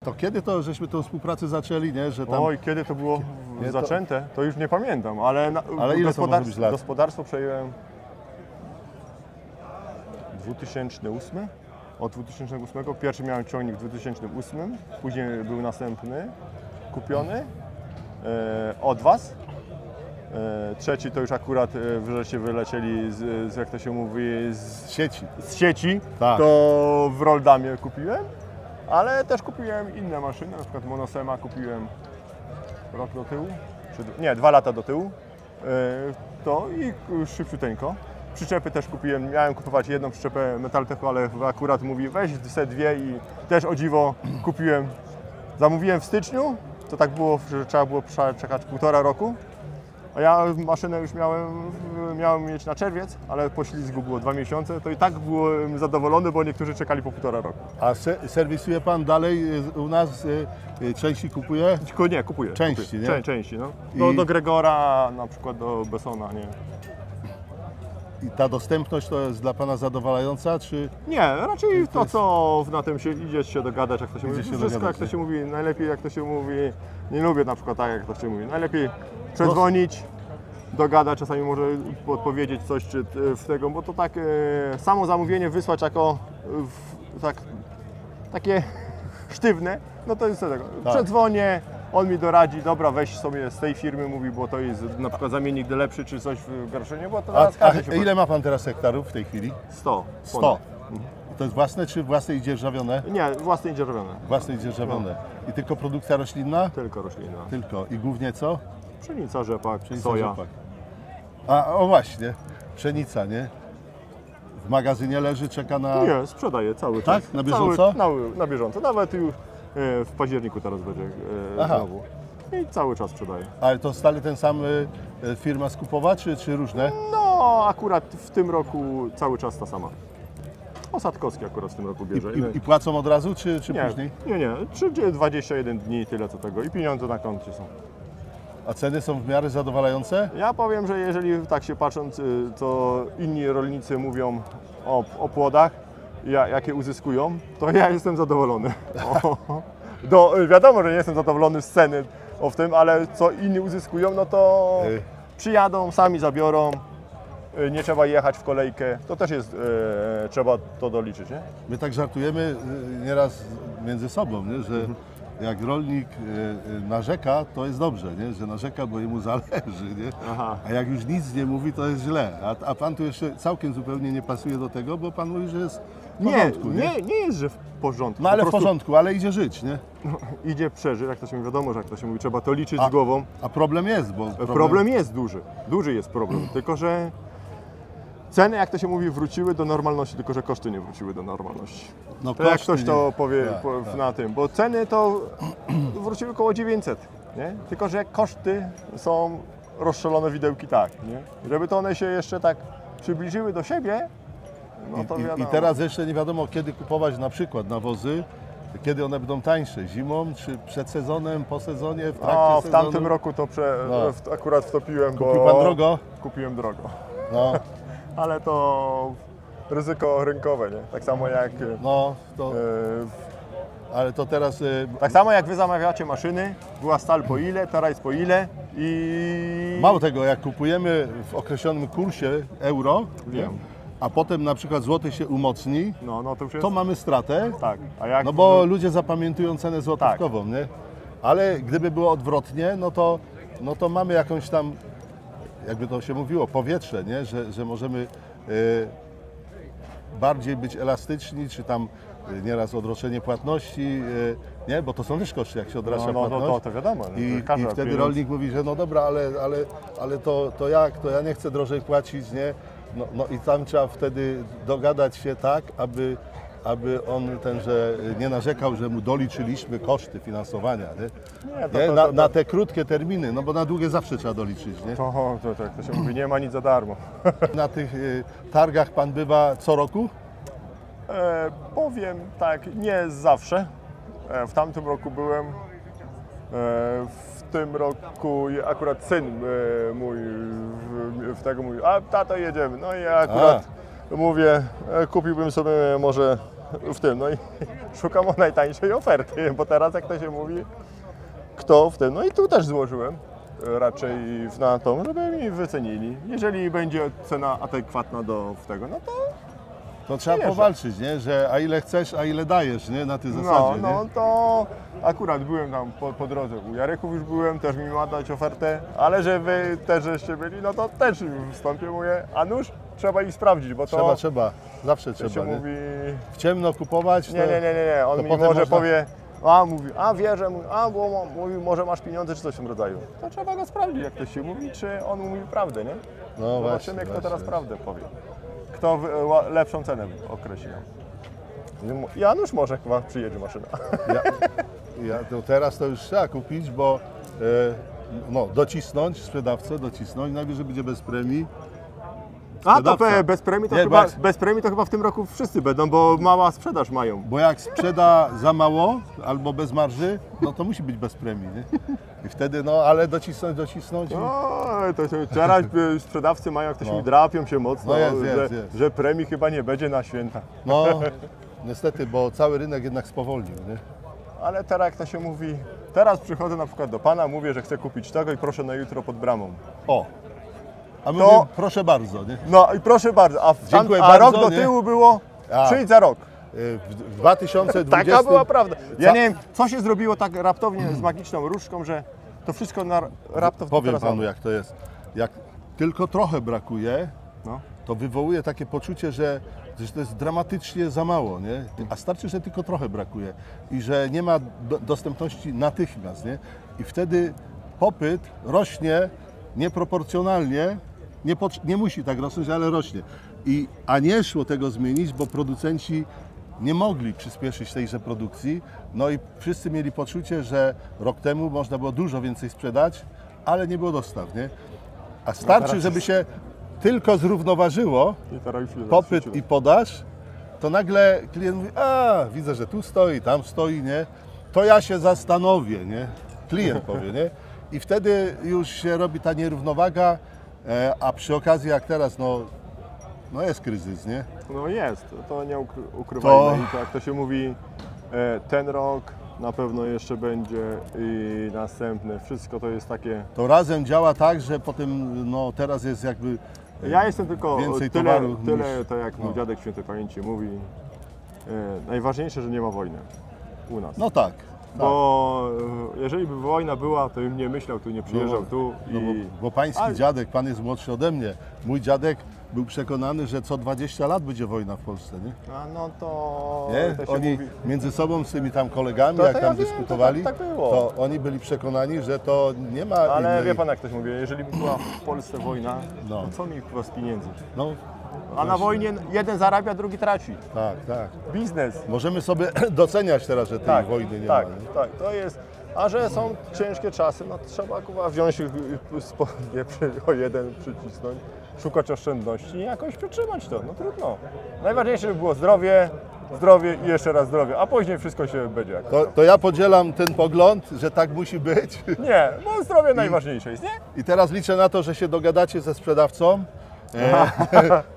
To kiedy to żeśmy tą współpracę zaczęli, nie? Że tam... Oj, kiedy to było zaczęte, to już nie pamiętam, ale, ale ile to może być lat? Gospodarstwo przejąłem 2008. Od 2008. Pierwszy miałem ciągnik w 2008, później był następny kupiony od Was. Trzeci to już akurat żeście wylecieli jak to się mówi, z sieci. Tak. To w Roldamie kupiłem, ale też kupiłem inne maszyny, na przykład Monosema kupiłem rok do tyłu, nie, 2 lata do tyłu, to i szybciuteńko. Przyczepy też kupiłem, miałem kupować jedną przyczepę Metaltechu, ale akurat mówi weź se 2 i też o dziwo kupiłem. Zamówiłem w styczniu, to tak było, że trzeba było czekać 1,5 roku. A ja maszynę już miałem mieć na czerwiec, ale po ślizgu było 2 miesiące, to i tak byłem zadowolony, bo niektórzy czekali po 1,5 roku. A serwisuje Pan dalej u nas? Części kupuje? Nie, kupuję. Części, kupuję. Nie? Części, no. Do Gregora, na przykład do Bessona, nie. I ta dostępność to jest dla Pana zadowalająca, czy? Nie, raczej to, co na tym idzie się dogadać, jak to się mówi. Wszystko, jak to się mówi, najlepiej jak to się mówi, nie lubię na przykład tak, jak to się mówi. Najlepiej przedzwonić, dogadać, czasami może odpowiedzieć coś czy w tego, bo to tak samo zamówienie wysłać jako takie sztywne, no to jest tego. Tak. Przedzwonię, on mi doradzi, dobra, weź sobie z tej firmy, mówi, bo to jest na przykład zamiennik lepszy czy coś w Garszynie, bo to a ile ma Pan teraz hektarów w tej chwili? 100. 100. To jest własne czy własne i dzierżawione? Nie, własne i dzierżawione. Własne i dzierżawione. No. I tylko produkcja roślinna? Tylko roślinna. Tylko. I głównie co? Pszenica, rzepak, soja. Rzepak. O właśnie, pszenica, nie? W magazynie leży, czeka na... Nie, sprzedaję cały czas. Tak? Na bieżąco? Na bieżąco. Nawet już w październiku teraz będzie znowu. I cały czas sprzedaję. Ale to stale ten sam firma skupowa, czy różne? No, akurat w tym roku cały czas ta sama. Osadkowski akurat w tym roku bierze. I płacą od razu, czy nie, później? Nie. 21 dni, tyle co tego. I pieniądze na koncie są. A ceny są w miarę zadowalające? Ja powiem, że jeżeli tak się patrząc, co inni rolnicy mówią o płodach, jakie uzyskują, to ja jestem zadowolony. Wiadomo, że nie jestem zadowolony z ceny w tym, ale co inni uzyskują, no to przyjadą, sami zabiorą, nie trzeba jechać w kolejkę, to też jest, trzeba to doliczyć, nie? My tak żartujemy nieraz między sobą, nie? Że jak rolnik narzeka, to jest dobrze, nie? Że narzeka, bo jemu zależy, nie? Aha. A jak już nic nie mówi, to jest źle. A Pan tu jeszcze całkiem zupełnie nie pasuje do tego, bo Pan mówi, że jest w porządku, nie jest, że w porządku. No ale w porządku, ale idzie żyć, nie? No, idzie przeżyć, jak to się mówi, wiadomo, że jak to się mówi, trzeba to liczyć z głową. A problem jest, bo... Problem jest duży, duży jest problem, tylko że ceny, jak to się mówi, wróciły do normalności, tylko że koszty nie wróciły do normalności. No to jak ktoś to powie na tym, bo ceny to wróciły około 900, nie? Tylko że koszty są rozstrzelone widełki tak, nie? Żeby to one się jeszcze tak przybliżyły do siebie, no to wiadomo. I teraz jeszcze nie wiadomo, kiedy kupować na przykład nawozy, kiedy one będą tańsze, zimą, czy przed sezonem, po sezonie, w trakcie sezonu? W tamtym roku to akurat wtopiłem, Kupił Pan drogo? Kupiłem drogo. No. Ale to ryzyko rynkowe, nie? Tak samo jak... No, to... Ale to teraz... Tak samo jak Wy zamawiacie maszyny, była stal po ile, teraz jest po ile i... Mało tego, jak kupujemy w określonym kursie euro, wiem, a potem na przykład złoty się umocni, to już jest... to mamy stratę, tak. A jak... no bo ludzie zapamiętują cenę złotówkową, tak. Nie? Ale gdyby było odwrotnie, no to mamy jakąś tam, jakby to się mówiło, powietrze, nie? Że możemy bardziej być elastyczni, czy tam nieraz odroczenie płatności, nie? Bo to są też koszty, jak się odracza płatność. To wiadomo. I wtedy rolnik mówi, że no dobra, ale to jak, to ja nie chcę drożej płacić, nie? No i tam trzeba wtedy dogadać się tak, aby on że nie narzekał, że mu doliczyliśmy koszty finansowania, nie? Na te krótkie terminy, no bo na długie zawsze trzeba doliczyć, nie? To się mówi, nie ma nic za darmo. Na tych targach Pan bywa co roku? Powiem tak, nie zawsze. W tamtym roku byłem. W tym roku akurat syn mój mówi, a tato jedziemy. No i ja akurat mówię, kupiłbym sobie może w tym, no i szukam o najtańszej oferty, bo teraz jak to się mówi, kto w tym, no i tu też złożyłem raczej na to, żeby mi wycenili. Jeżeli będzie cena adekwatna do tego, no to To trzeba Wierzę. powalczyć, nie? Że a ile chcesz, a ile dajesz, nie? Na tej no, zasadzie, no nie? to akurat byłem tam po drodze, u Jareków już byłem, też mi ma dać ofertę, ale że wy też żeście byli, no to też wstąpię, mówię, a nóż trzeba ich sprawdzić, bo to Trzeba. Zawsze to się trzeba, nie? mówi, W ciemno kupować, nie, on to mi potem może można- powie, wierzę, bo mówi, może masz pieniądze, czy coś w tym rodzaju. To trzeba go sprawdzić, jak ktoś się mówi, czy on mówi prawdę, nie? No Zobaczymy, właśnie, kto teraz właśnie. prawdę powie. Kto lepszą cenę określi. Janusz może chyba przyjedzie maszyna. To teraz to już trzeba kupić, bo docisnąć sprzedawcę, najwyżej będzie bez premii. A to Sprzedawca. bez premii to Nie, chyba, bez- bez premii to chyba w tym roku wszyscy będą, bo mała sprzedaż mają. Bo jak sprzeda za mało albo bez marży, no to musi być bez premii, nie? I wtedy, ale docisnąć. No, to się teraz sprzedawcy mają, jak to się No. drapią się mocno, No jest, że, jest. że premii chyba nie będzie na święta. No, niestety, bo cały rynek jednak spowolnił, nie? Ale teraz jak to się mówi, teraz przychodzę na przykład do pana, mówię, że chcę kupić tego i proszę na jutro pod bramą. O! A my To- mówimy, proszę bardzo, nie? No i proszę bardzo, Dziękuję a bardzo, rok do nie? tyłu było, A. przyjdź za rok. W 2020... Taka była prawda. Ja nie wiem, co się zrobiło tak raptownie z magiczną różdżką, że to wszystko na raptownie Powiem teraz panu, mamy. jak to jest. Jak tylko trochę brakuje, No. to wywołuje takie poczucie, że to jest dramatycznie za mało, nie? A starczy, że tylko trochę brakuje i że nie ma dostępności natychmiast, nie? I wtedy popyt rośnie nieproporcjonalnie, nie musi tak rosnąć, ale rośnie. A nie szło tego zmienić, bo producenci nie mogli przyspieszyć tejże produkcji, no i wszyscy mieli poczucie, że rok temu można było dużo więcej sprzedać, ale nie było dostaw, nie? A starczy, żeby się tylko zrównoważyło I teraz już jest popyt zaskoczyłem. i podaż, to nagle klient mówi, widzę, że tu stoi, tam stoi, nie? To ja się zastanowię, nie? Klient powie, nie? I wtedy już się robi ta nierównowaga, a przy okazji jak teraz, no jest kryzys, nie? No jest, to nie ukrywajmy. To- I to jak to się mówi, ten rok na pewno jeszcze będzie i następny. Wszystko to jest takie... To razem działa tak, że potem, teraz jest jakby Ja jestem tylko więcej tyle, towaru tyle niż- to jak mój dziadek świętej pamięci mówi, najważniejsze, że nie ma wojny u nas. No tak. Bo jeżeli by wojna była, to bym nie myślał, tu nie przyjeżdżał tu Bo pański Ale- dziadek, pan jest młodszy ode mnie. Mój dziadek był przekonany, że co 20 lat będzie wojna w Polsce, nie? no to, Nie? to się Oni mówi. między sobą z tymi tam kolegami, To jak ja tam wiem, dyskutowali, to tak było. to oni byli przekonani, że to nie ma Ale innej... wie pan jak ktoś mówi, jeżeli by była w Polsce wojna, No. to co mi chyba z pieniędzy? No, A na wojnie jeden zarabia, drugi traci. tak. Biznes. Możemy sobie doceniać teraz, że tej wojny nie tak, ma. Nie? tak, to jest. A że są ciężkie czasy, no to trzeba chyba wziąć spodnie o jeden przycisnąć, szukać oszczędności i jakoś przytrzymać to. No trudno. Najważniejsze by było zdrowie i jeszcze raz zdrowie, a później wszystko się będzie jakoś. To ja podzielam ten pogląd, że tak musi być. Nie, bo zdrowie najważniejsze jest, nie? I teraz liczę na to, że się dogadacie ze sprzedawcą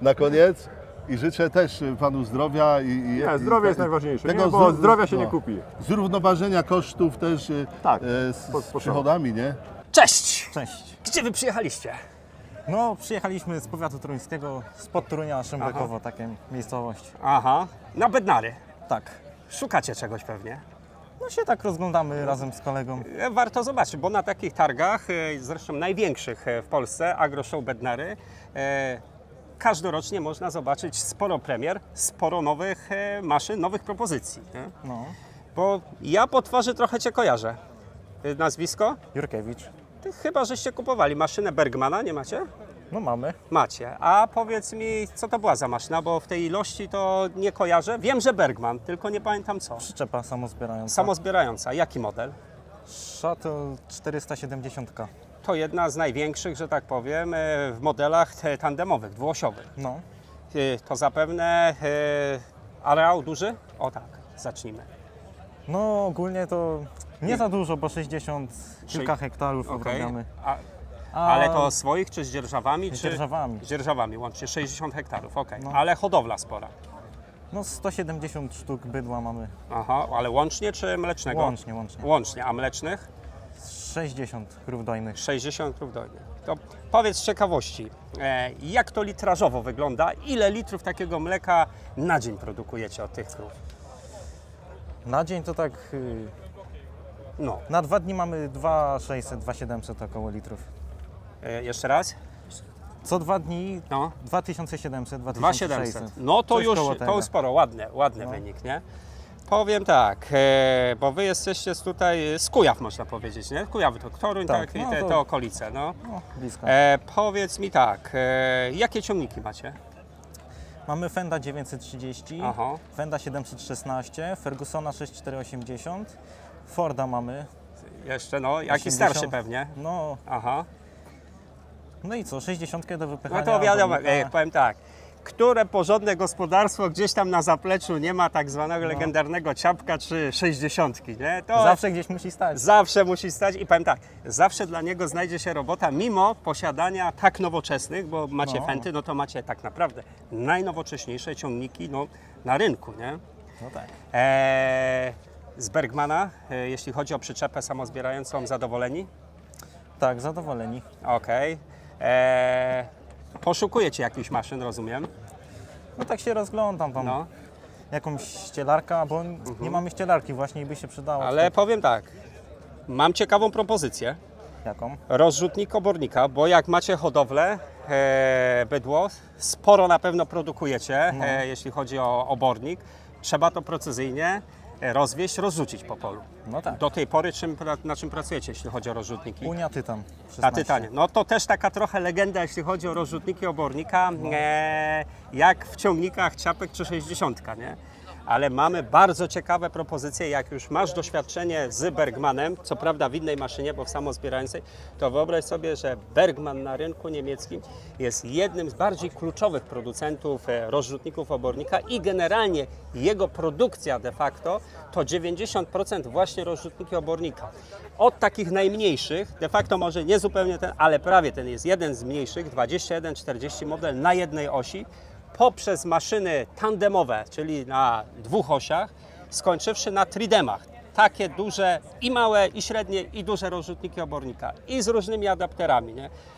na koniec. I życzę też panu zdrowia. Nie, zdrowie jest najważniejsze, tego nie, bo zdrowia się nie no, kupi. Zrównoważenia kosztów też Tak, z przychodami, nie? Cześć! Cześć. Gdzie wy przyjechaliście? No, przyjechaliśmy z powiatu toruńskiego, spod Torunia, Szymbekowo, takie miejscowość. Aha, na Bednary. Tak. Szukacie czegoś pewnie. No się tak rozglądamy razem z kolegą. Warto zobaczyć, bo na takich targach, zresztą największych w Polsce, Agro Show Bednary, każdorocznie można zobaczyć sporo premier, sporo nowych maszyn, nowych propozycji. Nie? No. Bo ja po twarzy trochę Cię kojarzę. Nazwisko? Jurkiewicz. Ty chyba żeście kupowali maszynę Bergmana, nie macie? No mamy. Macie. A powiedz mi, co to była za maszyna, bo w tej ilości to nie kojarzę. Wiem, że Bergman, tylko nie pamiętam co. Przyczepa samozbierająca. Samozbierająca. Jaki model? Shuttle 470. To jedna z największych, że tak powiem, w modelach tandemowych, dwuosiowych. No. To zapewne areał duży? O tak, zacznijmy. No ogólnie to nie za dużo, bo 60 kilka hektarów Okej. obrabiamy. A, ale to swoich czy z dzierżawami? Z dzierżawami. Z dzierżawami, łącznie 60 hektarów, okej. No. Ale hodowla spora. No 170 sztuk bydła mamy. Aha, ale łącznie czy mlecznego? Łącznie. Łącznie, a mlecznych? 60 krów dojnych. 60 krów dojnych. To powiedz z ciekawości, jak to litrażowo wygląda? Ile litrów takiego mleka na dzień produkujecie od tych krów? Na dzień to tak, No, na 2 dni mamy 2600, 2700 około litrów. jeszcze raz? Co 2 dni No, 2700, 2700. 2600. No to Coś już, koło to tego. już sporo, ładny wynik, nie? Powiem tak, bo wy jesteście tutaj z Kujaw, można powiedzieć, nie? Kujawy to Toruń, tak, Tak, i no te, to- te okolice, no. No, blisko. Powiedz mi tak, jakie ciągniki macie? Mamy Fenda 930, Aha. Fenda 716, Fergusona 6480, Forda mamy. Jeszcze, no, jaki 80. starszy pewnie. No, Aha. no i co, 60 do wypychania. No to wiadomo, obornika. powiem tak, które porządne gospodarstwo gdzieś tam na zapleczu nie ma tak zwanego legendarnego ciapka czy 60, nie? To Zawsze gdzieś musi stać. zawsze musi stać i powiem tak, zawsze dla niego znajdzie się robota, mimo posiadania tak nowoczesnych, bo macie No. Fenty, no to macie tak naprawdę najnowocześniejsze ciągniki no, na rynku, nie? No tak. Z Bergmana, jeśli chodzi o przyczepę samozbierającą, zadowoleni? Tak, zadowoleni. Okej. Poszukujecie jakichś maszyn, rozumiem? No tak się rozglądam tam. No, Jakąś ścielarkę, bo nie mamy ścielarki właśnie i by się przydało. ale powiem tak, mam ciekawą propozycję. Jaką? Rozrzutnik obornika, bo jak macie hodowlę, bydło, sporo na pewno produkujecie, jeśli chodzi o obornik. Trzeba to precyzyjnie rozwieźć, rozrzucić po polu. No tak. Do tej pory na czym pracujecie, jeśli chodzi o rozrzutniki? Unia Tytan. Na 16. Tytanie. No to też taka trochę legenda, jeśli chodzi o rozrzutniki obornika, jak w ciągnikach ciapek czy 60, nie? Ale mamy bardzo ciekawe propozycje, jak już masz doświadczenie z Bergmanem, co prawda w innej maszynie, bo w samozbierającej, to wyobraź sobie, że Bergman na rynku niemieckim jest jednym z bardziej kluczowych producentów rozrzutników obornika i generalnie jego produkcja de facto to 90% właśnie rozrzutniki obornika. Od takich najmniejszych, de facto może nie zupełnie ten, ale prawie ten jest jeden z mniejszych, 21-40 model na jednej osi, poprzez maszyny tandemowe, czyli na 2 osiach, skończywszy na tridemach. Takie duże i małe, i średnie, i duże rozrzutniki obornika. I z różnymi adapterami, nie?